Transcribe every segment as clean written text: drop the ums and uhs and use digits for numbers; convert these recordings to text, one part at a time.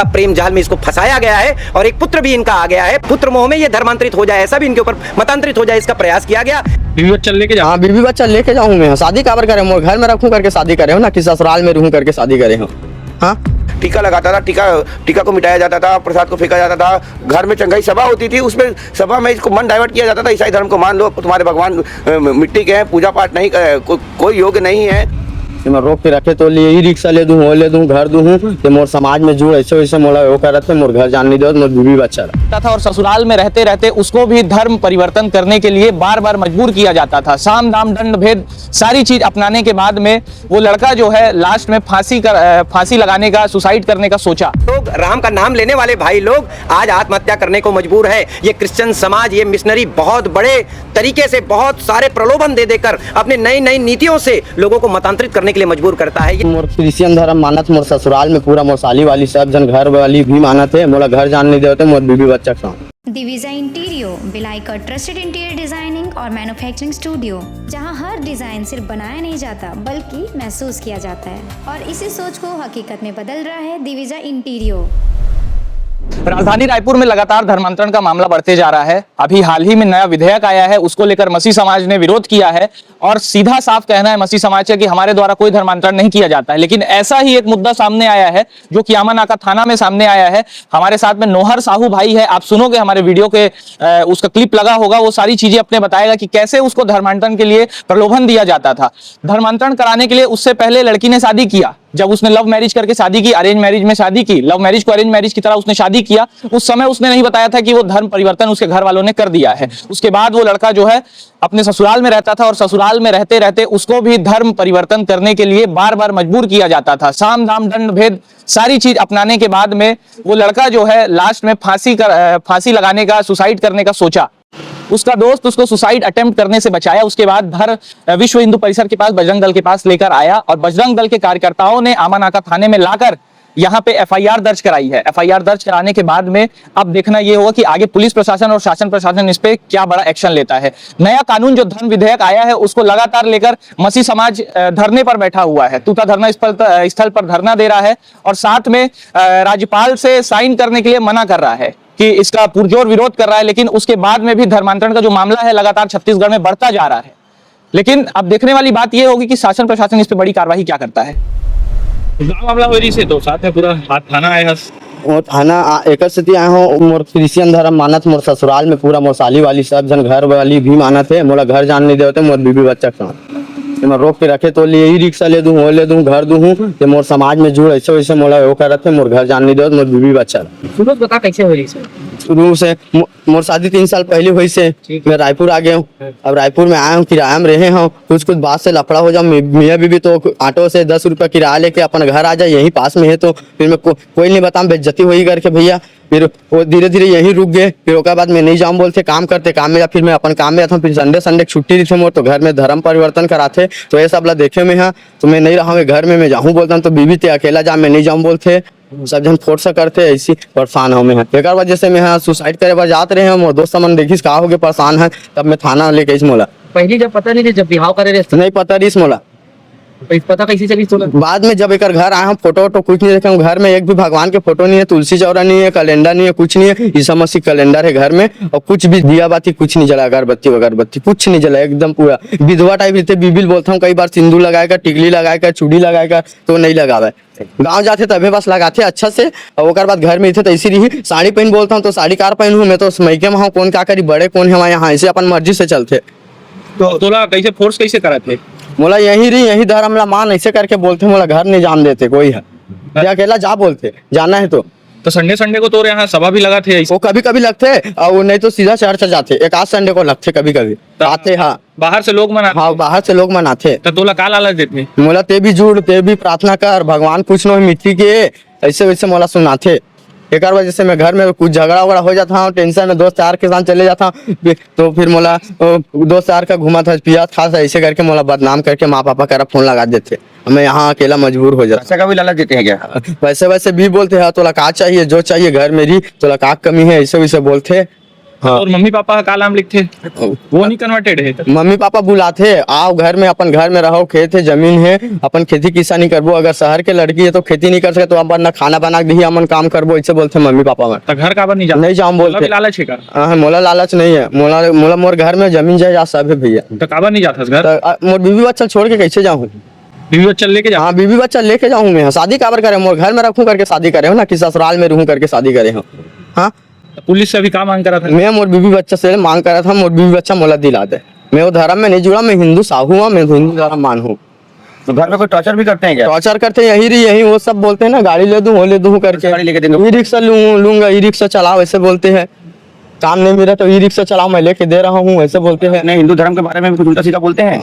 प्रेम जाल में इसको फंसाया गया है और एक पुत्र भी इनका आ गया है। पुत्र मोह में ये धर्मांतरित हो जाए, ऐसा भी इनके ऊपर मतांतरित हो जाए, इसका प्रयास किया गया। बीवी बच्चा लेके जाओ। हाँ, बीवी बच्चा लेके जाऊँ मैं। शादी काबर करे, मोर घर में रखूँ करके शादी करे हो ना, कि ससुराल में रहूँ करके शादी करे हो। हाँ, टीका लगाता था, टीका को मिटाया जाता था, प्रसाद को फेंका जाता था। घर में चंगाई सभा होती थी, उसमें सभा में इसको मन डाइवर्ट किया जाता था। ईसाई धर्म को मान लो, तुम्हारे भगवान मिट्टी के हैं, पूजा पाठ नहीं, कोई योग्य नहीं है। मैं रोक के रखे तो लिए ही रिक्शा ले दूँ, वो ले दूँ, घर दूँ, तो मोर समाज में जुड़ ऐसे वैसे मोला वो करते, मोर घर जान नहीं दो, मोर बीवी बच्चा था। और ससुराल में रहते रहते उसको भी धर्म परिवर्तन करने के लिए बार बार मजबूर किया जाता था। साम दाम दंड भेद सारी चीज अपनाने के बाद में वो लड़का जो है लास्ट में फांसी लगाने का, सुसाइड करने का सोचा। लोग राम का नाम लेने वाले भाई लोग आज आत्महत्या करने को मजबूर है। ये क्रिश्चियन समाज, ये मिशनरी बहुत बड़े तरीके से बहुत सारे प्रलोभन दे देकर अपने नई नई नीतियों से लोगों को मतांतरित करने के लिए मजबूर करता है। मोर क्रिश्चियन धर्म मानत, मोर ससुराल में पूरा मोर साली वाली सब जन घर वाली भी मानत है, मोला घर जान नहीं देते, मोर बीवी बच्चा का। दिविजा इंटीरियो बिलाई का ट्रस्टेड इंटीरियर डिजाइनिंग और मैन्युफैक्चरिंग स्टूडियो, जहां हर डिजाइन सिर्फ बनाया नहीं जाता बल्कि महसूस किया जाता है, और इसी सोच को हकीकत में बदल रहा है दिविजा इंटीरियो। राजधानी रायपुर में लगातार धर्मांतरण का मामला बढ़ते जा रहा है। अभी हाल ही में नया विधेयक आया है, उसको लेकर मसीह समाज ने विरोध किया है और सीधा साफ कहना है मसीह समाज का कि हमारे द्वारा कोई धर्मांतरण नहीं किया जाता है। लेकिन ऐसा ही एक मुद्दा सामने आया है जो कि यामानाका थाना में सामने आया है। हमारे साथ में नोहर साहू भाई है, आप सुनोगे हमारे वीडियो के उसका क्लिप लगा होगा, वो सारी चीजें अपने बताएगा कि कैसे उसको धर्मांतरण के लिए प्रलोभन दिया जाता था। धर्मांतरण कराने के लिए उससे पहले लड़की ने शादी किया, जब उसने लव मैरिज करके शादी की, अरेंज मैरिज में शादी की, लव मैरिज को अरेंज मैरिज की तरह उसने शादी किया। उस समय उसने नहीं बताया था कि वो धर्म परिवर्तन उसके घर वालों ने कर दिया है। उसके बाद वो लड़का जो है अपने ससुराल में रहता था और ससुराल में रहते रहते उसको भी धर्म परिवर्तन करने के लिए बार बार मजबूर किया जाता था। साम दाम दंड भेद सारी चीज अपनाने के बाद में वो लड़का जो है लास्ट में फांसी लगाने का, सुसाइड करने का सोचा। उसका दोस्त उसको सुसाइड अटेम्प्ट करने से बचाया। उसके बाद विश्व हिंदू परिसर के पास बजरंग दल के पास लेकर आया और बजरंग दल के कार्यकर्ताओं ने यामानाका थाने में लाकर यहाँ पे एफआईआर दर्ज कराई है। एफआईआर दर्ज कराने के बाद में अब देखना ये होगा कि आगे पुलिस प्रशासन और शासन प्रशासन इस पे क्या बड़ा एक्शन लेता है। नया कानून जो धर्म विधेयक आया है उसको लगातार लेकर मसीह समाज धरने पर बैठा हुआ है, तूता धरना स्थल पर धरना दे रहा है और साथ में राज्यपाल से साइन करने के लिए मना कर रहा है कि इसका पुरजोर विरोध कर रहा है। लेकिन उसके बाद में भी धर्मांतरण का जो मामला है लगातार छत्तीसगढ़ में बढ़ता जा रहा है। लेकिन अब देखने वाली बात यह होगी कि शासन प्रशासन इस पे बड़ी कार्रवाई क्या करता है। मामला हो रही से तो साथ में पूरा थाना आया और थाना एक स्थिति आया हूँ। मोर क्रिश्चियन धर्म मानत, मोर ससुराल में पूरा मोर साली वाली सब जन घर वाली भी मानत है, मोला घर जान नहीं देते, मोर बीवी बच्चा का। मैं रोक के रखे तो लिए ही रिक्शा ले दूँ, वो ले दूँ, घर दूँ, तो मोर समाज में जुड़ ऐसे वैसे मोला वो करते, मोर घर जान नहीं देते, मोर बीवी बच्चा। शुरू बता कैसे हो रही से? शुरू से मोर शादी 3 साल पहले हुई से मैं रायपुर आ गया हूँ। अब रायपुर में आया हूँ, किराया में रहे हूँ। कुछ बात से लफड़ा हो जाओ, मियाँ बीबी तो ऑटो से 10 रुपया किराया लेके अपन घर आ जाए, यहीं पास में है। तो फिर मैं कोई नहीं बताऊँ, बेइज्जती हुई करके भैया। फिर वो धीरे धीरे यहीं रुक गए। फिर उसके बाद मैं नहीं जाऊँ बोलते, काम करते, काम में फिर मैं अपन काम में आता हूँ। फिर संडे छुट्टी थी मोर, तो घर में धर्म परिवर्तन कराते, तो ये सब ला देखे में है। तो मैं नहीं रहा घर में, मैं जाऊँ बोलता हूँ तो बीबी थे अकेला जा, मैं नहीं जाऊँ बोलते, सब जन फोर्स करते, ऐसी परेशान हो मैं। एक वजह से मैं सुसाइड करे बार जाते रहे हम, दोस्त मन देखिस का हो गए परेशान है, तब मैं थाना लेके इस मोला। पहली जब पता नहीं जब बिहाव करे रहे नहीं पता रही मोला, पता कैसे चली? बाद में जब एक घर आया हूँ, फोटो कुछ नहीं रखे, घर में एक भी भगवान के फोटो नहीं है, तुलसी चौरा नहीं है, कैलेंडर नहीं है, कुछ नहीं है। ईसा मसीह कैलेंडर है घर में, और कुछ भी दिया बाती कुछ नहीं जला, अगरबत्ती कुछ नहीं जला, एकदम पूरा विधवा टाइप रहते। बीबिल बोलता हूँ कई बार, सिंदूर लगाएगा, टिकली लगाएगा, चूड़ी लगाएगा, तो नहीं लगावे। गाँव जाते तभी बस लगाते अच्छा से, और ओकर बाद घर में थे तो ऐसी रही। साड़ी पहन बोलता हूँ तो साड़ी कार पहन हूँ मैं, तो मैके में हूँ, कौन क्या करी, बड़े कौन है हमारे यहाँ, ऐसे अपन मर्जी से चलते। तो तोला कैसे फोर्स कैसे करा थे? मोला यही धर्म ला मान ऐसे करके बोलते, मोला घर नहीं जान देते कोई है, अकेला जा बोलते, जाना है तो संडे को तो यहाँ सभा भी लगा थे। वो कभी लगते, और नहीं तो सीधा चर्च जाते। एक आध संडे को लगते, कभी आते। हाँ, बाहर से लोग मनाते। हाँ, बाहर से लोग मनाते। तो तोला का लालच देते? मोला ते भी जुड़, ते भी प्रार्थना कर, भगवान कुछ न मिट्टी के, ऐसे वैसे मोला सुनाते। एक वजह से मैं घर में कुछ झगड़ा वगड़ा हो जाता हूँ, टेंशन में दोस्त यार के साथ चले जाता हूँ, तो फिर मोला दोस्त यार का घुमा था, पिया था, ऐसे करके मोला बदनाम करके माँ पापा का फोन लगा देते। मैं यहाँ अकेला मजबूर हो जाता। पैसे का भी लालच देते हैं क्या? वैसे भी बोलते हैं, तोला का चाहिए, जो चाहिए घर मेरी, तोला का कमी है, ऐसे वैसे बोलते। हाँ। और मम्मी पापा का का नाम लिखते, वो नहीं कन्वर्टेड है? मम्मी पापा बुलाते आओ घर में, अपन घर में रहो, खेत है, जमीन है, अपन खेती किसानी करबो। अगर शहर के लड़की है तो खेती नहीं कर सके तो अपन ना खाना बना दी अपन काम करबो, ऐसे बोलते मम्मी पापा में। तो घर का नहीं जाता? नहीं जाऊँ बोलते। लालच है का? हाँ, मोला लालच नहीं है, मोला मोला मोर घर में जमीन जायदाद सब है भैया। तो काबर नहीं जाता घर? तो मोर बीवी बच्चा छोड़ के कैसे जाऊँ? बीवी बच्चा लेके जा? हाँ, बीवी बच्चा लेके जाऊँ मैं। शादी काबर करे, मोर घर में रखूँ करके शादी करे हो ना, कि ससुराल में रहूँ करके शादी करे हो? हाँ, तो पुलिस से अभी काम मांग करा था? मैं मोर बीवी बच्चा से मांग करा था, मोर बीवी बच्चा मोला दिला दे। मैं वो धर्म में नहीं जुड़ा, मैं हिंदू साहू हूँ, मैं हिंदू धर्म मान हूँ। तो घर में कोई टॉर्चर भी करते हैं क्या? टॉर्चर करते हैं, यही वो सब बोलते हैं ना, गाड़ी ले दूं, वो ले दूं करके, गाड़ी लेके देंगे। ई रिक्शा लूंगा, ई रिक्शा चलाओ ऐसे बोलते हैं। काम नहीं मिला तो ई रिक्शा चलाओ, मैं लेके दे रहा हूँ ऐसे बोलते हैं। नहीं, हिंदू धर्म के बारे में भी कुछ उल्टा सीधा बोलते हैं।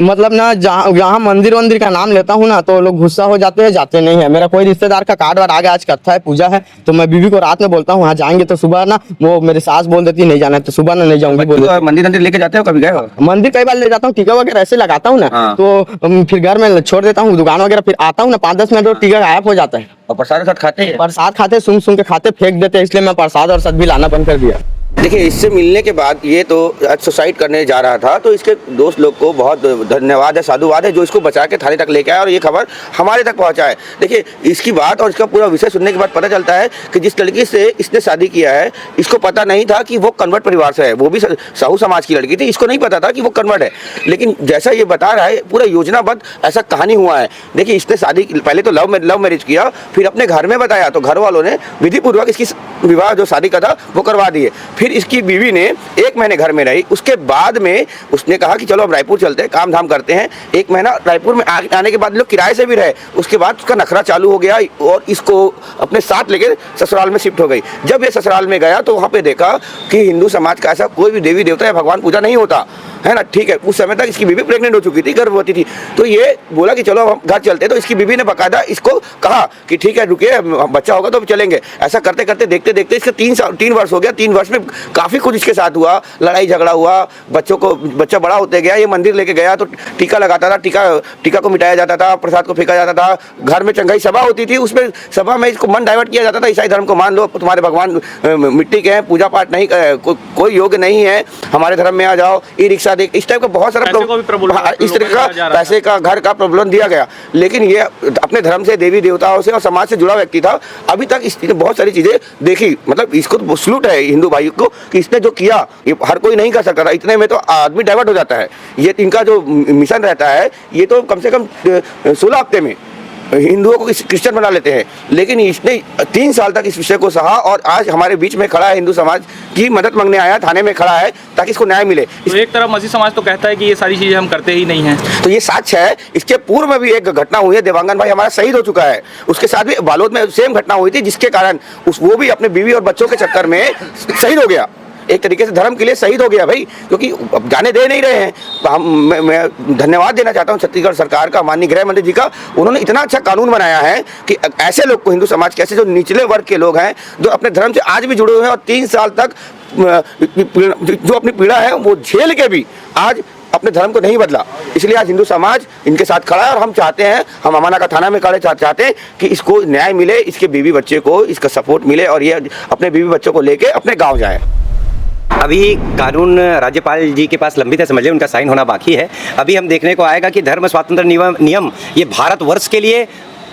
मतलब ना, जहाँ मंदिर वंदिर का नाम लेता हूँ ना तो लोग गुस्सा हो जाते हैं, जाते नहीं है। मेरा कोई रिश्तेदार का कार्ड वार्ड आ गया, आज कथा है, पूजा है, तो मैं बीवी को रात में बोलता हूँ वहाँ जाएंगे, तो सुबह ना वो मेरी सास बोल देती नहीं जाना है, तो सुबह ना नहीं जाऊंगी बोल देती। मंदिर मंदिर लेके जाते हो, कभी गए हो? मंदिर कई बार ले जाता हूँ, टीका वगैरह ऐसे लगाता हूँ ना, हाँ। तो फिर घर में छोड़ देता हूँ दुकान वगैरह, फिर आता हूँ ना 5-10 मिनट और टीका गायब हो जाता है। और प्रसाद के साथ खाते हैं? प्रसाद खाते, सुन के खाते, फेंक देते, इसलिए मैं प्रसाद और सद भी लाना बंद कर दिया। देखिए, इससे मिलने के बाद ये तो आज सुसाइड करने जा रहा था, तो इसके दोस्त लोग को बहुत धन्यवाद है, साधुवाद है, जो इसको बचा के थाने तक लेके आया और ये खबर हमारे तक पहुंचा है। देखिए, इसकी बात और इसका पूरा विषय सुनने के बाद पता चलता है कि जिस लड़की से इसने शादी किया है, इसको पता नहीं था कि वो कन्वर्ट परिवार से है, वो भी साहू समाज की लड़की थी, इसको नहीं पता था कि वो कन्वर्ट है। लेकिन जैसा ये बता रहा है, पूरा योजनाबद्ध ऐसा कहानी हुआ है। देखिए, इसने शादी पहले तो लव मैरिज किया, फिर अपने घर में बताया, तो घर वालों ने विधि पूर्वक इसकी विवाह जो शादी का था वो करवा दिए। फिर इसकी बीवी ने 1 महीने घर में रही, उसके बाद में उसने कहा कि चलो अब रायपुर चलते हैं, काम धाम करते हैं। 1 महीना रायपुर में आने के बाद लोग किराए से भी रहे, उसके बाद उसका नखरा चालू हो गया और इसको अपने साथ लेकर ससुराल में शिफ्ट हो गई। जब ये ससुराल में गया तो वहाँ पे देखा कि हिंदू समाज का ऐसा कोई भी देवी देवता या भगवान पूजा नहीं होता है ना, ठीक है। उस समय तक इसकी बीवी प्रेग्नेंट हो चुकी थी, गर्भवती थी, तो ये बोला कि चलो हम घर चलते हैं। तो इसकी बीवी ने बकायदा इसको कहा कि ठीक है रुकिए, बच्चा होगा तो चलेंगे। ऐसा करते करते देखते देखते इसका 3 वर्ष हो गया। 3 वर्ष में काफ़ी कुछ इसके साथ हुआ, लड़ाई झगड़ा हुआ, बच्चा बड़ा होते गया। ये मंदिर लेके गया तो टीका लगाता था, टीका को मिटाया जाता था, प्रसाद को फेंका जाता था। घर में चंगाई सभा होती थी, उसमें सभा में इसको मन डाइवर्ट किया जाता था, ईसाई धर्म को मान लो, तुम्हारे भगवान मिट्टी के हैं, पूजा पाठ नहीं, कोई योग्य नहीं है, हमारे धर्म में आ जाओ, ई रिक्शा देख, इस टाइप का बहुत सारा इस तरह का पैसे का, घर का प्रॉब्लम दिया गया। लेकिन ये अपने धर्म से, देवी देवताओं से और समाज से जुड़ा व्यक्ति था। अभी तक इसने बहुत सारी चीजें देखी, मतलब इसको तो सलूट है हिंदू भाई को कि इसने जो किया ये हर कोई नहीं कर सकता था। इतने में तो आदमी डाइवर्ट हो जाता है। ये इनका जो मिशन रहता है, ये तो कम से कम 16 हफ्ते में हिंदुओं को क्रिश्चियन बना लेते हैं। लेकिन इसने 3 साल तक इस विषय को सहा और आज हमारे बीच में खड़ा है, हिंदू समाज की मदद मांगने आया, थाने में खड़ा है ताकि इसको न्याय मिले। तो एक तरफ मसीह समाज तो कहता है कि ये सारी चीजें हम करते ही नहीं हैं। तो ये सच है। इसके पूर्व में भी एक घटना हुई है, देवांगन भाई हमारा शहीद हो चुका है, उसके साथ भी बालोद में सेम घटना हुई थी, जिसके कारण वो भी अपने बीवी और बच्चों के चक्कर में शहीद हो गया। एक तरीके से धर्म के लिए शहीद हो गया भाई, क्योंकि अब जाने दे नहीं रहे हैं। मैं धन्यवाद देना चाहता हूँ छत्तीसगढ़ सरकार का, माननीय गृह मंत्री जी का। उन्होंने इतना अच्छा कानून बनाया है कि ऐसे लोग को, हिंदू समाज के ऐसे जो निचले वर्ग के लोग हैं, जो अपने धर्म से आज भी जुड़े हुए हैं और 3 साल तक जो अपनी पीड़ा है वो झेल के भी आज अपने धर्म को नहीं बदला, इसलिए आज हिंदू समाज इनके साथ खड़ा है। और हम चाहते हैं, हम अमाना का थाना में खड़े चाहते हैं कि इसको न्याय मिले, इसके बीवी बच्चे को इसका सपोर्ट मिले और ये अपने बीवी बच्चों को लेके अपने गाँव जाए। अभी कानून राज्यपाल जी के पास लंबित है, समझ लें उनका साइन होना बाकी है। अभी हम देखने को आएगा कि धर्म स्वतंत्र नियम ये भारतवर्ष के लिए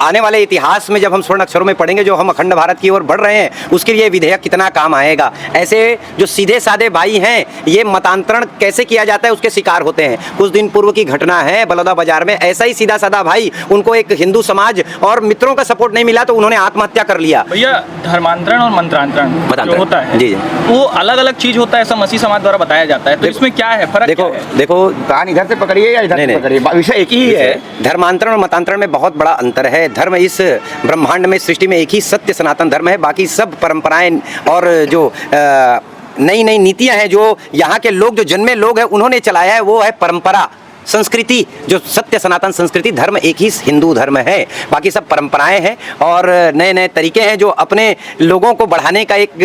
आने वाले इतिहास में जब हम स्वर्ण अक्षरों में पढ़ेंगे, जो हम अखंड भारत की ओर बढ़ रहे हैं, उसके लिए विधेयक कितना काम आएगा। ऐसे जो सीधे साधे भाई हैं, ये मतांतरण कैसे किया जाता है उसके शिकार होते हैं। कुछ दिन पूर्व की घटना है बलौदा बाजार में, ऐसा ही सीधा साधा भाई, उनको एक हिंदू समाज और मित्रों का सपोर्ट नहीं मिला तो उन्होंने आत्महत्या कर लिया। भैया, धर्मांतरण और मंत्रांतरण जो होता है, जी वो अलग अलग चीज होता है, ऐसा मसीह समाज द्वारा बताया जाता है। तो इसमें क्या है फर्क? देखो कान इधर से पकड़िए या इधर से पकड़िए, विषय एक ही है। धर्मांतरण और मतांतरण में बहुत बड़ा अंतर है। धर्म इस ब्रह्मांड में, सृष्टि में एक ही सत्य सनातन धर्म है। बाकी सब परंपराएं और जो नई नई नीतियां हैं जो यहाँ के लोग, जो जन्मे लोग हैं, उन्होंने चलाया है, वो है परंपरा, संस्कृति। जो सत्य सनातन संस्कृति धर्म एक ही हिंदू धर्म है, बाकी सब परंपराएं हैं और नए नए तरीके हैं जो अपने लोगों को बढ़ाने का एक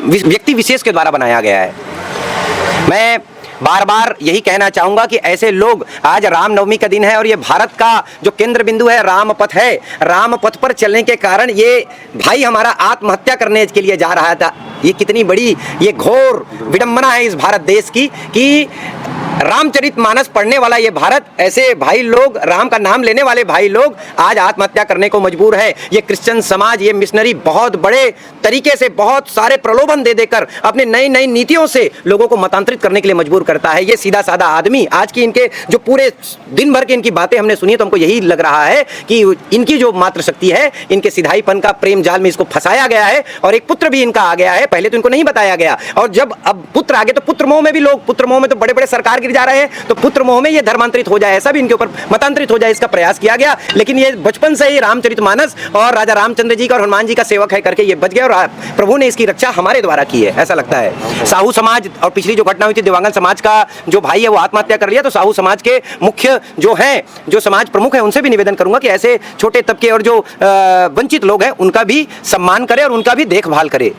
व्यक्ति विशेष के द्वारा बनाया गया है। मैं बार बार यही कहना चाहूंगा कि ऐसे लोग, आज रामनवमी का दिन है और ये भारत का जो केंद्र बिंदु है राम पथ है, राम पथ पर चलने के कारण ये भाई हमारा आत्महत्या करने के लिए जा रहा था। ये कितनी बड़ी ये घोर विडंबना है इस भारत देश की कि रामचरितमानस पढ़ने वाला ये भारत, ऐसे भाई लोग, राम का नाम लेने वाले भाई लोग आज आत्महत्या करने को मजबूर है। ये क्रिश्चियन समाज, ये मिशनरी बहुत बड़े तरीके से बहुत सारे प्रलोभन दे देकर अपने नई नई नीतियों से लोगों को मतांतरित करने के लिए मजबूर करता है। ये सीधा साधा आदमी, आज की इनके जो पूरे दिन भर की इनकी बातें हमने सुनी तो हमको यही लग रहा है कि इनकी जो मात्र शक्ति है, इनके सिधाईपन का प्रेम जाल में इसको फंसाया गया है और एक पुत्र भी इनका आ गया है। पहले तो इनको नहीं बताया गया और जब अब पुत्र आ गए तो पुत्र मोह में भी लोग, पुत्र मोह में तो बड़े बड़े सरकार जा रहे हैं, तो पुत्र मोह में ये धर्मांतरित हो जाए, ऐसा भी इनके ऊपर मतांतरित हो जाए, इसका प्रयास किया गया। लेकिन ये बचपन से ही रामचरितमानस और राजा रामचंद्र जी का और हनुमान जी का सेवक है करके ये बच गए और प्रभु ने इसकी रक्षा हमारे द्वारा की है, ऐसा लगता है। साहू समाज और पिछली जो घटना हुई थी, देवांगन समाज का जो भाई है वो आत्महत्या कर लिया, तो साहू समाज के मुख्य जो हैं, जो समाज प्रमुख है, उनसे भी निवेदन करूंगा कि ऐसे छोटे तबके और जो वंचित लोग हैं उनका भी सम्मान करें और उनका भी देखभाल करें।